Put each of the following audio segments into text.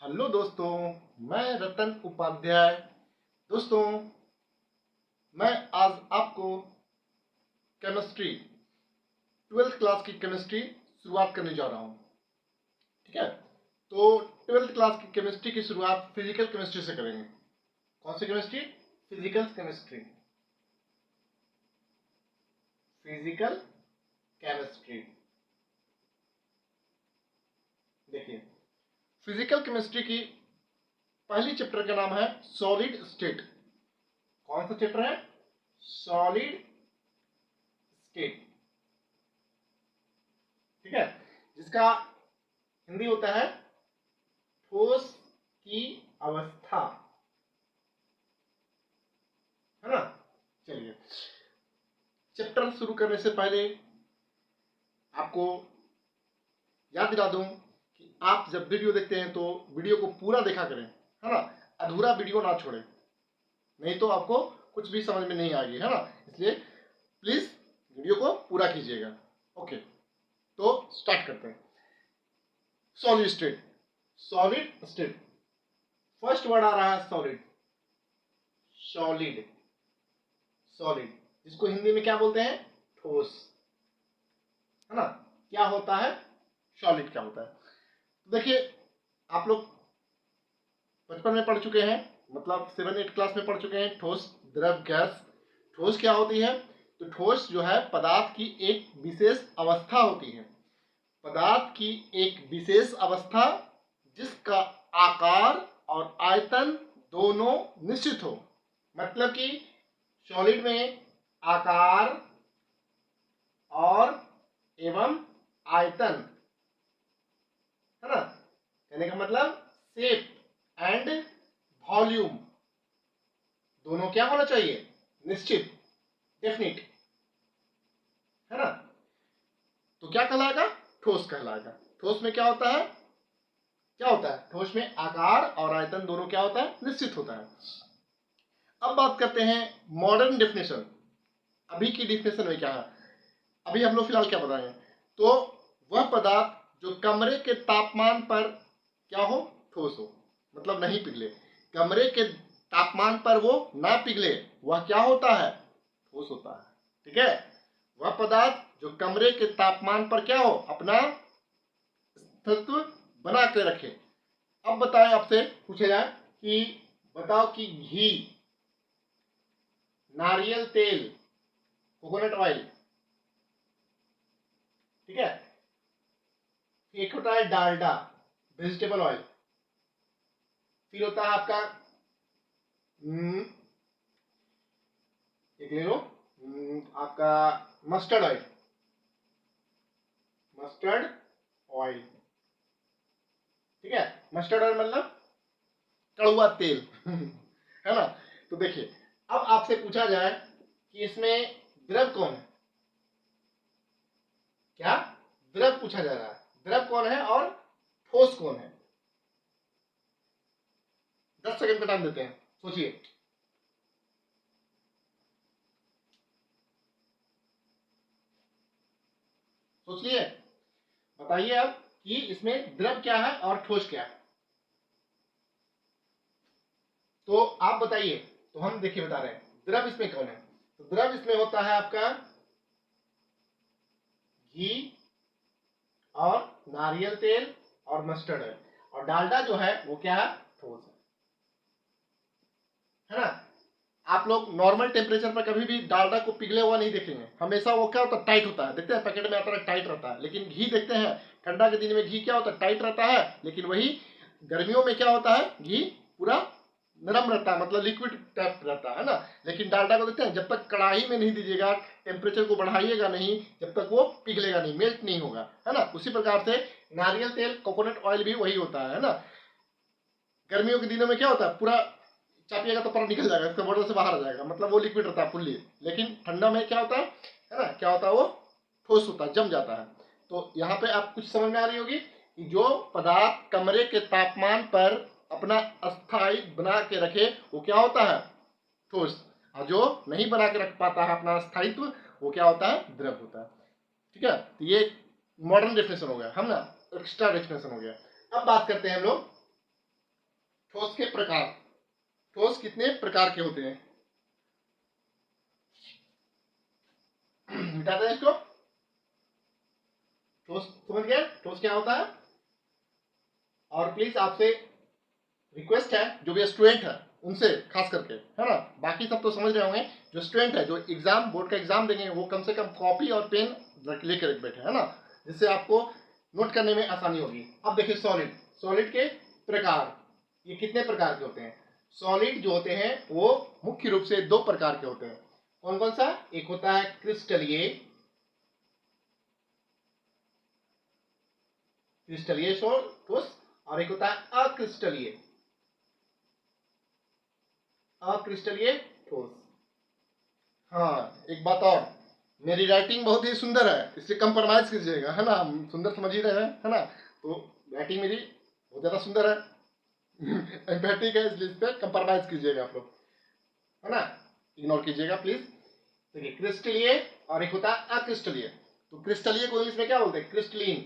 Hello दोस्तों, मैं रतन उपाध्याय। दोस्तों, मैं आज आपको केमिस्ट्री 12th क्लास की केमिस्ट्री शुरुआत करने जा रहा हूँ। ठीक है, तो 12th क्लास की केमिस्ट्री की शुरुआत फिजिकल केमिस्ट्री से करेंगे। कौन सी chemistry? Physical chemistry. Physical chemistry. देखिए, फिजिकल केमिस्ट्री की पहली चैप्टर का नाम है सॉलिड स्टेट। कौन सा चैप्टर है? Solid state. ठीक है, जिसका हिंदी होता है ठोस की अवस्था, है ना। चलिए, चैप्टर शुरू करने से पहले आपको याद दिला दूं कि आप जब वीडियो देखते हैं तो वीडियो को पूरा देखा करें, है ना। अधूरा वीडियो ना छोड़ें, नहीं तो आपको कुछ भी समझ में नहीं आएगी, है ना। इसलिए प्लीज वीडियो को पूरा कीजिएगा। ओके, तो स्टार्ट करते हैं। Solid state. Solid state, first word आ रहा है सॉलिड। सॉलिड, सॉलिड जिसको हिंदी में क्या बोलते हैं? ठोस, है ना। क्या होता है? सॉलिड क्या होता है? तो देखिए, आप लोग बचपन में पढ़ चुके हैं, मतलब 7-8 क्लास में पढ़ चुके हैं ठोस, द्रव, गैस। ठोस क्या होती है? तो ठोस जो है पदार्थ की एक विशेष अवस्था होती है। पदार्थ की एक विशेष अवस्था जिसका आकार और आयतन दोनों निश्चित हो। मतलब कि सॉलिड में आकार और एवं आयतन, है ना। कहने का मतलब शेप एंड वॉल्यूम दोनों क्या होना चाहिए? निश्चित, डेफिनिट, है ना। तो क्या कहलाएगा? ठोस कहलाएगा। ठोस में क्या होता है? क्या होता है? ठोस में आकार और आयतन दोनों क्या होता है? निश्चित होता है। अब बात करते हैं मॉडर्न डेफिनेशन। अभी की डेफिनेशन में क्या है? अभी हम लोग फिलहाल क्या बताएंगे? तो वह पदार्थ जो कमरे के तापमान पर क्या हो? ठोस हो, मतलब नहीं पिघले। कमरे के तापमान पर वो ना पिघले, वह क्या होता है? ठोस होता है। ठीक है, वह पदार्थ जो कमरे के तापमान पर क्या हो? अपना अस्तित्व बना के रखे। अब बताएं, आपसे पूछा जाए कि बताओ कि घी, नारियल तेल, कोकोनट ऑयल, ठीक है, एक होता है डालडा, वेजिटेबल ऑयल, फिर होता है आपका एक ले लो, आपका मस्टर्ड ऑयल। मस्टर्ड ऑयल, ठीक है। मस्टर्ड ऑयल मतलब कड़वा तेल है ना। तो देखिए, अब आपसे पूछा जाए कि इसमें द्रव कौन है? क्या द्रव पूछा जा रहा है? द्रव कौन है और ठोस कौन है? 10 सेकंड का टाइम देते हैं, सोचिए। सोच लिए? बताइए अब कि इसमें द्रव क्या है और ठोस क्या है। तो आप बताइए। तो हम देखिए बता रहे हैं द्रव इसमें कौन है। तो द्रव इसमें होता है आपका घी और नारियल तेल और मस्टर्ड ऑयल, और डालडा जो है वो क्या है? ठोस है ना। आप लोग नॉर्मल टेम्परेचर पर कभी भी डालडा को पिघले हुआ नहीं देखेंगे। हमेशा वो क्या होता है? टाइट होता है। देखते हैं पैकेट में आता है टाइट रहता है, लेकिन घी देखते हैं ठंडा के दिन में घी क्या होता है? टाइट रहता है। लेकिन वही गर्मियों में क्या होता है? घी पूरा नरम रहता है, मतलब लिक्विड टाइप रहता है ना। लेकिन डालडा को देखते हैं, जब तक कढ़ाई में नहीं दीजिएगा, टेम्परेचर को बढ़ाइएगा नहीं, जब तक वो पिघलेगा नहीं, मेल्ट नहीं होगा, है ना। उसी प्रकार से नारियल तेल, कोकोनट ऑयल भी वही होता है ना। गर्मियों के दिनों में क्या होता है? पूरा चापिएगा तो पर निकल जाएगा, इसका बॉटल से बाहर आ जाएगा, मतलब वो लिक्विड रहता है फुल्ली। लेकिन ठंडा में क्या होता है ना, क्या होता है? वो ठोस होता है, जम जाता है। तो यहाँ पे आप कुछ समझ में आ रही होगी कि जो पदार्थ कमरे के तापमान पर अपना अस्थायी बना के रखे वो क्या होता है? ठोस। और जो नहीं बना के रख पाता है अपना स्थायित्व, वो क्या होता है? द्रव होता है। ठीक है, तो ये मॉडर्न डेफिनेशन हो गया, हम ना एक्स्ट्रा डेफिनेशन हो गया। अब बात करते हैं हम लोग ठोस के प्रकार, ठोस कितने प्रकार के होते हैं? मिटाते हैं इसको। ठोस समझ गए ठोस क्या होता है? और प्लीज आपसे रिक्वेस्ट है, जो भी स्टूडेंट है उनसे खास करके, है ना, बाकी सब तो समझ रहे होंगे, जो स्टूडेंट है जो एग्जाम बोर्ड का एग्जाम देंगे वो कम से कम कॉपी और पेन लेकर बैठे, है ना, जिससे आपको नोट करने में आसानी होगी। अब देखिए सॉलिड, सॉलिड के प्रकार, ये कितने प्रकार के होते हैं? सॉलिड जो होते हैं वो मुख्य रूप से दो प्रकार के होते हैं। कौन कौन सा? एक होता है क्रिस्टलीय, क्रिस्टलीय ठोस, और एक होता है अक्रिस्टलीय, अक्रिस्टलीय ठोस। हाँ, एक बात और, मेरी राइटिंग बहुत ही सुंदर है, इससे कंप्रोमाइज कीजिएगा, है ना, हम सुंदर समझ ही रहे हैं, है ना, तो राइटिंग मेरी बहुत ज्यादा सुंदर है, एम्फेटिक है, इसलिए इस पर कंप्रोमाइज कीजिएगा आप लोग, है ना, इग्नोर कीजिएगा प्लीज। देखिए क्रिस्टलीय और एक होता है अक्रिस्टलीय। तो क्रिस्टलीय को इंग्लिश में क्या बोलते हैं? क्रिस्टलीन,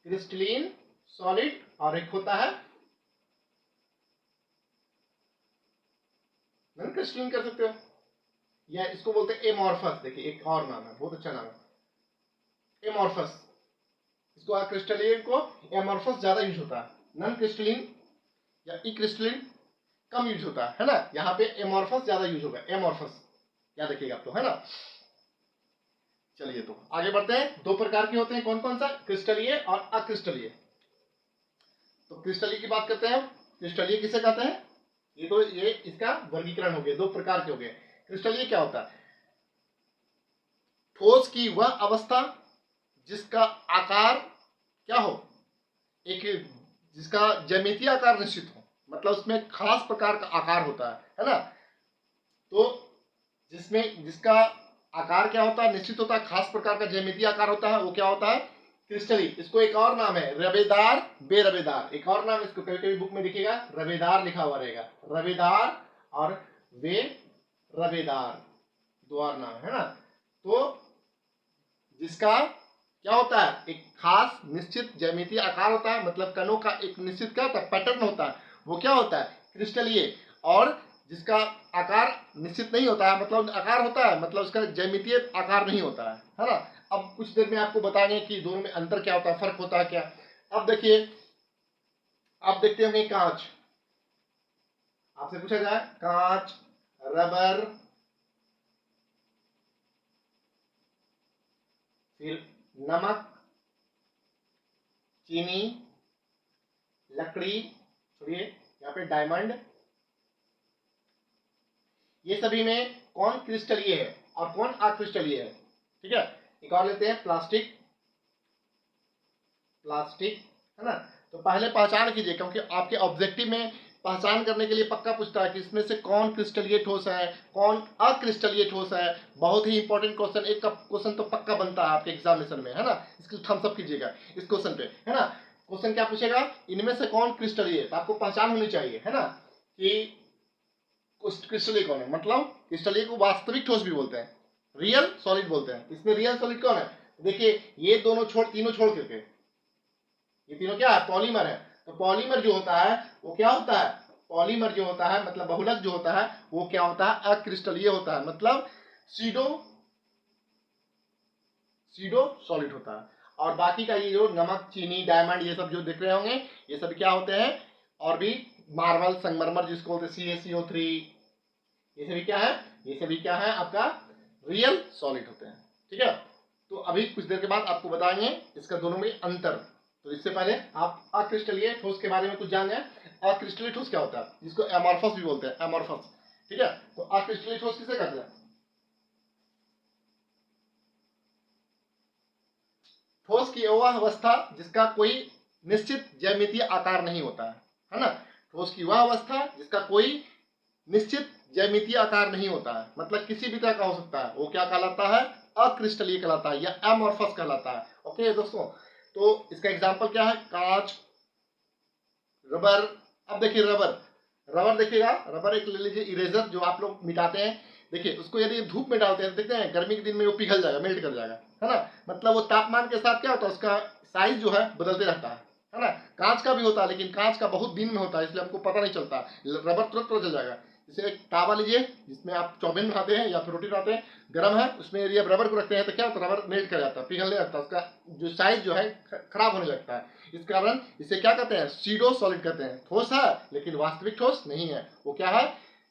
क्रिस्टलीन सॉलिड, और एक होता है नॉन क्रिस्टलीन कर सकते हो, या इसको बोलते हैं एमॉर्फस। देखिए एक और नाम है, बहुत अच्छा नाम है, एमॉर्फस। इसको क्रिस्टलीन को एमॉर्फस ज्यादा यूज होता है, नॉन क्रिस्टलीन या ई क्रिस्टलीन कम यूज होता है ना, यहाँ पे एमॉर्फस ज्यादा यूज होगा, एमॉर्फस याद रखिएगा आप तो, है ना। चलिए तो आगे बढ़ते हैं। दो प्रकार के होते हैं, कौन कौन सा? क्रिस्टलीय और अक्रिस्टलीय। तो क्रिस्टलीय की बात करते हैं हम। क्रिस्टलीय किसे कहते हैं? ये तो ये इसका वर्गीकरण हो गया, दो प्रकार के हो गए। क्रिस्टलीय क्या होता है? ठोस की वह अवस्था जिसका आकार क्या हो, एक जिसका ज्यामितीय आकार निश्चित हो, मतलब उसमें खास प्रकार का आकार होता है ना, तो जिसमें जिसका आकार क्या होता है? निश्चित होता है, खास प्रकार का ज्यामितीय आकार होता है, वो क्या होता है? क्रिस्टलीय। इसको एक और नाम है रवेदार, बेरवेदार, एक और नाम इसको कभी कभी बुक में दिखेगा रवेदार लिखा हुआ रहेगा, रवेदार और वे रवेदार, दो और नाम है ना। तो जिसका क्या होता है? एक खास निश्चित ज्यामितीय आकार होता है, मतलब कणों का एक निश्चित क्या होता है? पैटर्न होता है, वो क्या होता है? क्रिस्टलीय। और जिसका आकार निश्चित नहीं होता है, मतलब आकार होता है, मतलब उसका ज्यामितीय आकार नहीं होता है ना। अब कुछ देर में आपको बताएंगे कि दोनों में अंतर क्या होता है, फर्क होता है क्या। अब देखिए, आप देखते होंगे कांच, आपसे पूछा जाए कांच, रबर, फिर नमक, चीनी, लकड़ी, छोड़िए यहाँ पे डायमंड, ये सभी में कौन क्रिस्टलीय है और कौन अक्रिस्टलीय है? ठीक है, एक और लेते हैं प्लास्टिक, प्लास्टिक है ना। तो पहले पहचान कीजिए, क्योंकि आपके ऑब्जेक्टिव में पहचान करने के लिए पक्का पूछता है कि इसमें से कौन क्रिस्टलीय ठोस है, कौन अक्रिस्टलीय ठोस है। बहुत ही इंपॉर्टेंट क्वेश्चन, एक का क्वेश्चन तो पक्का बनता है आपके एग्जामिनेशन में, है ना, इसको थम्स अप कीजिएगा इस क्वेश्चन पे, है ना। क्वेश्चन क्या पूछेगा? इनमें से कौन क्रिस्टलीय है, तो आपको पहचान होनी चाहिए, है ना, कि क्रिस्टलीय कौन है। मतलब क्रिस्टलीय को वास्तविक ठोस भी बोलते हैं, रियल सॉलिड बोलते हैं। इसमें रियल सॉलिड कौन है? देखिए ये दोनों तीनों छोड़ करके, ये तीनों क्या है? पॉलीमर है। तो पॉलीमर जो होता है वो क्या होता है? पॉलीमर जो होता है, मतलब बहुलक जो होता है, वो क्या होता है? अक्रिस्टलीय होता है, मतलब सीडो सीडो सॉलिड होता है। और बाकी का ये जो नमक, चीनी, डायमंड, ये सब जो देख रहे होंगे, ये सब क्या होते हैं? और भी मार्बल, संगमरमर जिसको बोलते हैं CaCO3, ये सभी क्या है? ये सभी क्या है? आपका रियल सॉलिड होते हैं। ठीक है, तो अभी कुछ देर के बाद आपको बताएंगे इसका दोनों में अंतर। तो इससे पहले आप अक्रिस्टलीय ठोस के बारे में कुछ जान जाए। अक्रिस्टलीय ठोस क्या होता है? जिसको एमॉर्फस भी बोलते हैं, एमॉर्फस। ठीक है, तो अक्रिस्टलीय ठोस किसे कहते हैं? ठोस की वह अवस्था जिसका कोई निश्चित ज्यामितीय आकार नहीं होता है ना। ठोस की वह अवस्था जिसका कोई निश्चित ज्यामितीय आकार नहीं होता है, मतलब किसी भी तरह का हो सकता है, वो क्या कहलाता है? अक्रिस्टलीय कहलाता है, या एमॉर्फस कहलाता है। ओके दोस्तों, तो इसका एग्जांपल क्या है? कांच, रबर। अब देखिए रबर, रबर देखिएगा, रबर एक ले लीजिए इरेजर जो आप लोग मिटाते हैं। देखिए उसको यदि धूप में डालते हैं, देखते हैं गर्मी के दिन में वो पिघल जाएगा, मेल्ट कर जाएगा, है ना। मतलब वो तापमान के साथ क्या होता है, उसका साइज जो है बदलते रहता है ना। कांच का भी होता है, लेकिन कांच का बहुत दिन में होता है, इसलिए हमको पता नहीं चलता। रबर तुरंत पता चल जाएगा। जैसे एक तावा लीजिए जिसमें आप चौमिन बनाते हैं या फिर रोटी बनाते हैं, गर्म है, उसमें यदि आप रबर को रखते हैं तो क्या होता है, रबर मेल्ट कर जाता है, पिघलने लगता है, उसका जो साइज जो है खराब होने लगता है। इस कारण इसे क्या कहते हैं, सीडो सॉलिड कहते हैं। ठोस है लेकिन वास्तविक ठोस नहीं है, वो क्या है,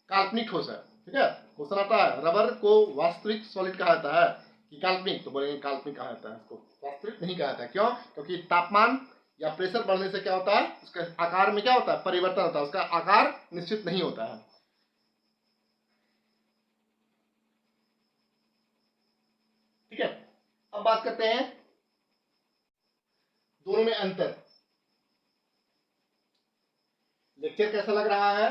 काल्पनिक ठोस है। ठीक है, क्वेश्चन आता है रबर को वास्तविक सॉलिड कहा जाता है कि काल्पनिक, तो बोलेंगे काल्पनिक कहा जाता है, इसको वास्तविक नहीं कहा जाता है। क्यों, क्योंकि तापमान या प्रेशर बढ़ने से क्या होता है, उसके आकार में क्या होता है, परिवर्तन होता है, उसका आकार निश्चित नहीं होता है। ठीक है, अब बात करते हैं दोनों में अंतर। लेक्चर कैसा लग रहा है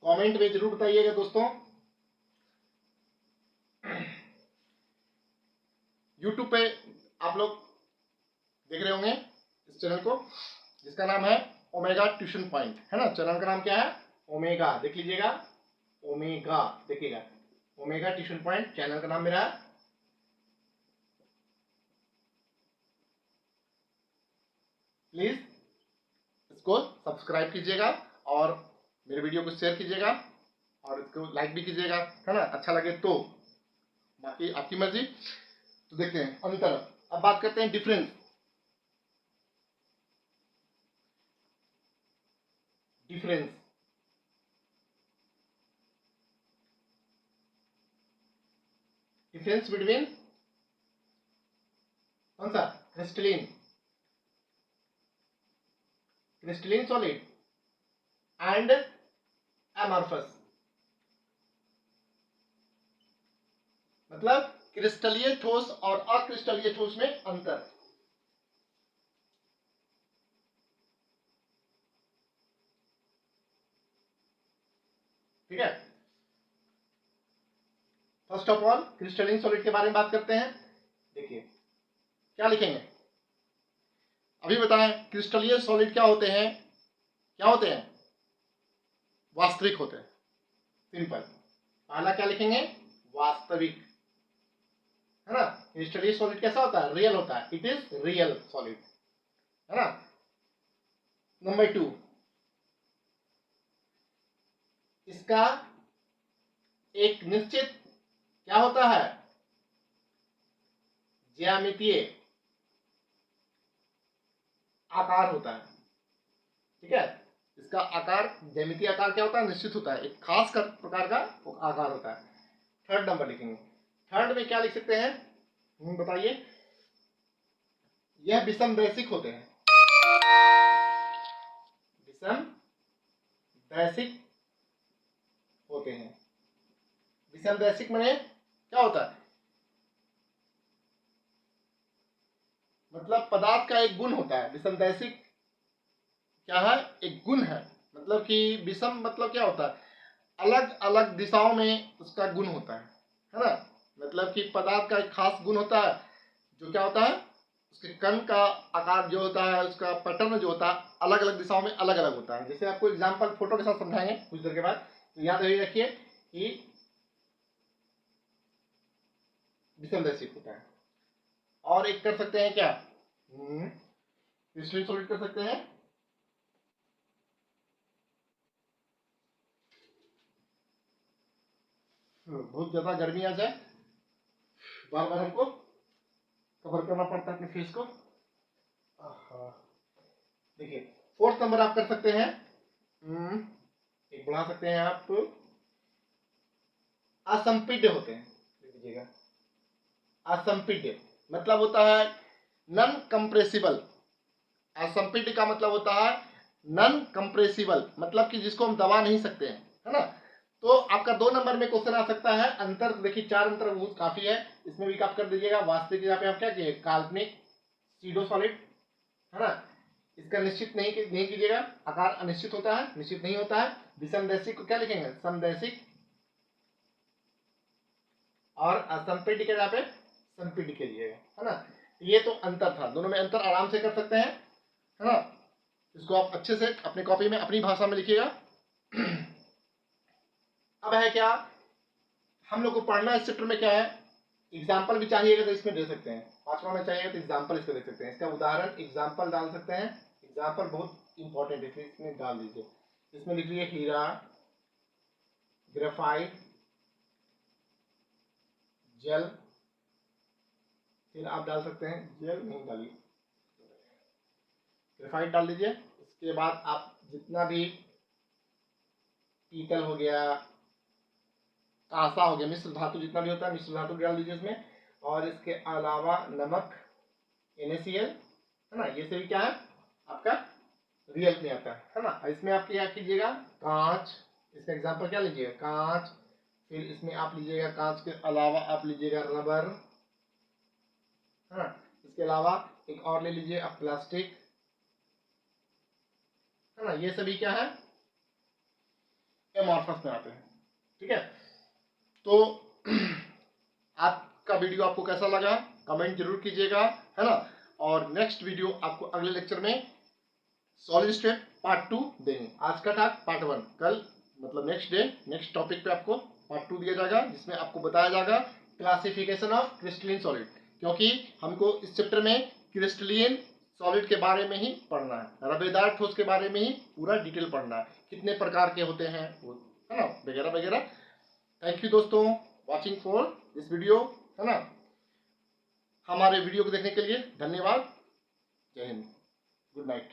कमेंट में जरूर बताइएगा दोस्तों। यूट्यूब पे आप लोग देख रहे होंगे इस चैनल को, जिसका नाम है ओमेगा ट्यूशन पॉइंट, है ना। चैनल का नाम क्या है, ओमेगा, देख लीजिएगा, ओमेगा देखिएगा, ओमेगा ट्यूशन पॉइंट चैनल का नाम मेरा है। प्लीज इसको सब्सक्राइब कीजिएगा और मेरे वीडियो को शेयर कीजिएगा और इसको लाइक भी कीजिएगा, है ना, अच्छा लगे तो, बाकी आपकी मर्जी। तो देखते हैं अंतर। अब बात करते हैं डिफरेंस। डिफरेंस डिफरेंस बिटवीन कौन सा, crystalline, crystalline solid and amorphous, मतलब क्रिस्टलीय ठोस और अक्रिस्टलीय ठोस में अंतर। ठीक है, first of all crystalline solid के बारे में बात करते हैं। देखिए क्या लिखेंगे, अभी बताएं क्रिस्टलीय सॉलिड क्या होते हैं, क्या होते हैं, वास्तविक होते हैं, सिंपल। पहला क्या लिखेंगे, वास्तविक, है ना। क्रिस्टलीय सॉलिड कैसा होता है, रियल होता है, इट इज रियल सॉलिड, है ना। नंबर 2, इसका एक निश्चित क्या होता है, ज्यामितीय आकार होता है। ठीक है, इसका आकार, ज्यामितीय आकार क्या होता है, निश्चित होता है, एक खास प्रकार का आकार होता है। थर्ड नंबर लिखेंगे, थर्ड में क्या लिख सकते हैं, बताइए, यह विषम दैशिक होते हैं, विषम दैशिक होते हैं। विषम दैशिक माने क्या होता है, मतलब पदार्थ का एक गुण होता है। विषम दैशिक क्या है, एक गुण है, मतलब कि विषम मतलब क्या होता है, अलग अलग दिशाओं में उसका गुण होता है ना। मतलब कि पदार्थ का एक खास गुण होता है, जो क्या होता है, उसके कण का आकार जो होता है, उसका पैटर्न जो होता है, अलग अलग दिशाओं में अलग अलग होता है। जैसे आपको एग्जांपल फोटो के साथ समझाएंगे कुछ देर के बाद, तो याद रखिए कि विषम दैशिक होता है। और एक कर सकते हैं क्या, क्रिस्टलीन सॉलिड कर सकते हैं। बहुत ज्यादा गर्मी आ जाए, बार बार हमको कवर करना पड़ता है अपने फेस को। देखिए फोर्थ नंबर आप कर सकते हैं, एक बढ़ा सकते हैं आप, असंपीड्य होते हैं, लीजिएगा, असंपीड्य मतलब होता है नॉन कंप्रेसिबल। असंपीड्य का मतलब होता है नॉन कंप्रेसिबल, मतलब कि जिसको हम दबा नहीं सकते हैं, है ना। तो आपका 2 नंबर में क्वेश्चन आ सकता है अंतर। तो देखिए 4 अंतर बहुत काफी है, इसमें भी आप कर दीजिएगा। वास्तविक यहाँ पे आप क्या किए, काल्पनिक, सीडो सॉलिड, है ना। इसका निश्चित नहीं कीजिएगा, आकार अनिश्चित होता है, निश्चित नहीं होता है। विषम दैशिक को क्या लिखेंगे, समदैशिक, और असंपीड्य के यहाँ पे संपीड्य के लीजिएगा, है ना। ये तो अंतर था, दोनों में अंतर आराम से कर सकते हैं, है ना। इसको आप अच्छे से अपने कॉपी में अपनी भाषा में लिखिएगा। अब है क्या, हम लोग को पढ़ना इस चैप्टर में क्या है, एग्जाम्पल भी चाहिएगा तो इसमें दे सकते हैं। 5वां में चाहिएगा तो एग्जाम्पल इसको दे सकते हैं, इसका उदाहरण एग्जाम्पल डाल सकते हैं, एग्जाम्पल बहुत इंपॉर्टेंट है, इसलिए इसमें डाल दीजिए। इसमें लिख लीजिए हीरा, ग्रेफाइट, जेल, फिर आप डाल सकते हैं, जेल नहीं डालिए, ग्रेफाइट डाल दीजिए। इसके बाद आप जितना भी पीतल हो गया, कांसा हो गया, मिश्र धातु जितना भी होता है मिश्र धातु डाल दीजिए इसमें। और इसके अलावा नमक, NaCl, है ना, ये सभी क्या है आपका रियल में आता है ना। इसमें आप क्या कीजिएगा, कांच, इसका एग्जांपल क्या लीजिएगा, कांच। फिर इसमें आप लीजिएगा कांच के अलावा आप लीजिएगा रबर, है ना। इसके अलावा एक और ले लीजिए आप प्लास्टिक, है ना। ये सभी क्या है एमॉर्फस में आते हैं, ठीक है। तो आपका वीडियो आपको कैसा लगा कमेंट जरूर कीजिएगा, है ना। और नेक्स्ट वीडियो आपको अगले लेक्चर में सॉलिड स्टेट पार्ट 2 देंगे। आज का था पार्ट 1, कल मतलब नेक्स्ट डे नेक्स्ट टॉपिक पे आपको पार्ट 2 दिया जाएगा, जिसमें आपको बताया जाएगा क्लासिफिकेशन ऑफ क्रिस्टलिन सॉलिड, क्योंकि हमको इस चैप्टर में क्रिस्टलिन सॉलिड के बारे में ही पढ़ना है, रबेदार ठोस के बारे में ही पूरा डिटेल पढ़ना है, कितने प्रकार के होते हैं वो, है ना, वगैरह वगैरह। थैंक यू दोस्तों वॉचिंग फॉर दिस वीडियो, है ना। हमारे वीडियो को देखने के लिए धन्यवाद। जय हिंद, गुड नाइट।